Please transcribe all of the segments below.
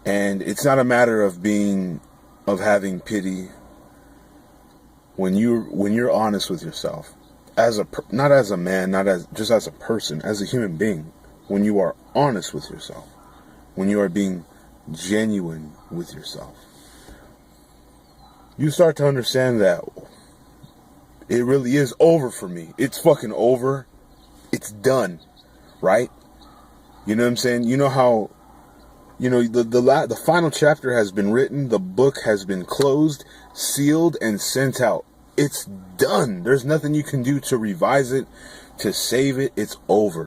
And it's not a matter of having pity when you're honest with yourself, not as a man, not as just as a person, as a human being. When you are honest with yourself, when you are being genuine with yourself, you start to understand that it really is over for me. It's fucking over. It's done, right? You know what I'm saying? You know how, the final chapter has been written, the book has been closed, sealed, and sent out. It's done. There's nothing you can do to revise it, to save it. It's over.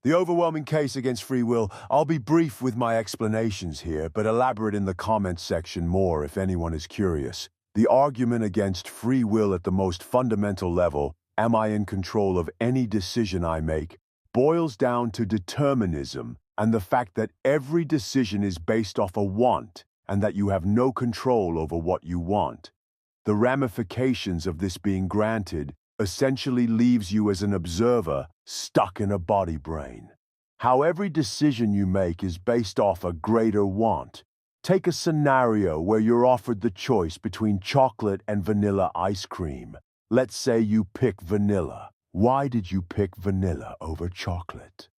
The overwhelming case against free will. I'll be brief with my explanations here, but elaborate in the comments section more if anyone is curious. The argument against free will at the most fundamental level, am I in control of any decision I make, boils down to determinism and the fact that every decision is based off a want and that you have no control over what you want. The ramifications of this being granted essentially leaves you as an observer stuck in a body brain. How every decision you make is based off a greater want. Take a scenario where you're offered the choice between chocolate and vanilla ice cream. Let's say you pick vanilla. Why did you pick vanilla over chocolate?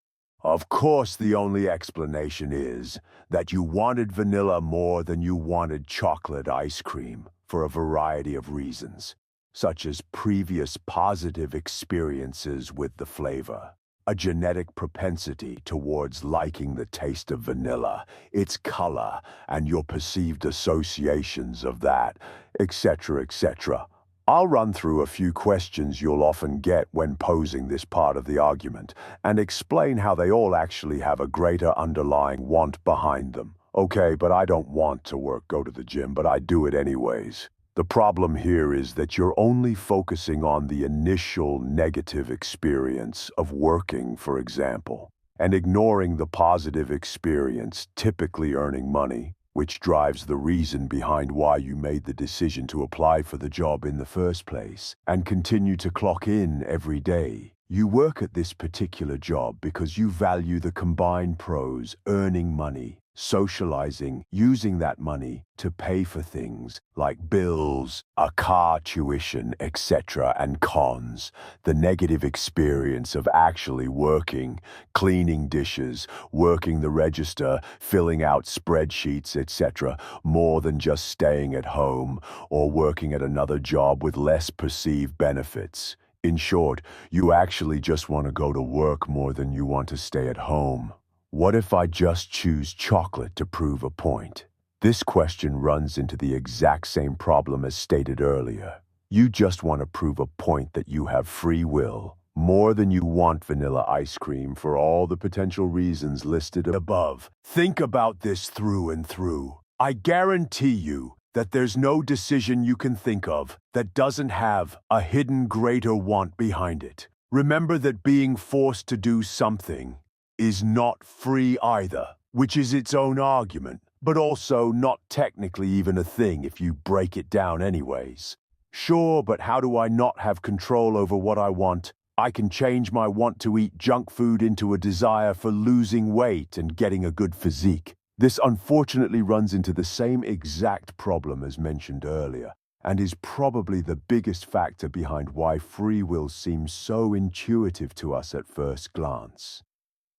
Of course, the only explanation is that you wanted vanilla more than you wanted chocolate ice cream for a variety of reasons, such as previous positive experiences with the flavor, a genetic propensity towards liking the taste of vanilla, its color, and your perceived associations of that, etc., etc. I'll run through a few questions you'll often get when posing this part of the argument, and explain how they all actually have a greater underlying want behind them. Okay, but I don't want to go to the gym, but I do it anyways. The problem here is that you're only focusing on the initial negative experience of working, for example, and ignoring the positive experience, typically earning money, which drives the reason behind why you made the decision to apply for the job in the first place, and continue to clock in every day. You work at this particular job because you value the combined pros, earning money, socializing, using that money to pay for things like bills, a car tuition, etc., and cons, the negative experience of actually working, cleaning dishes, working the register, filling out spreadsheets, etc., more than just staying at home or working at another job with less perceived benefits. In short, you actually just want to go to work more than you want to stay at home. What if I just choose chocolate to prove a point? This question runs into the exact same problem as stated earlier. You just want to prove a point that you have free will, more than you want vanilla ice cream for all the potential reasons listed above. Think about this through and through. I guarantee you that there's no decision you can think of that doesn't have a hidden greater want behind it. Remember that being forced to do something is not free either, which is its own argument, but also not technically even a thing if you break it down anyways. Sure, but how do I not have control over what I want? I can change my want to eat junk food into a desire for losing weight and getting a good physique. This unfortunately runs into the same exact problem as mentioned earlier, and is probably the biggest factor behind why free will seems so intuitive to us at first glance.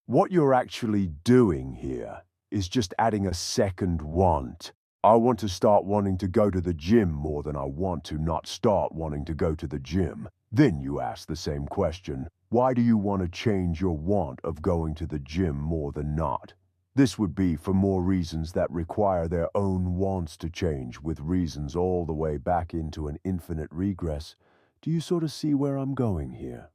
What you're actually doing here is just adding a second want. I want to start wanting to go to the gym more than I want to not start wanting to go to the gym. Then you ask the same question, why do you want to change your want of going to the gym more than not? This would be for more reasons that require their own wants to change, with reasons all the way back into an infinite regress. Do you sort of see where I'm going here?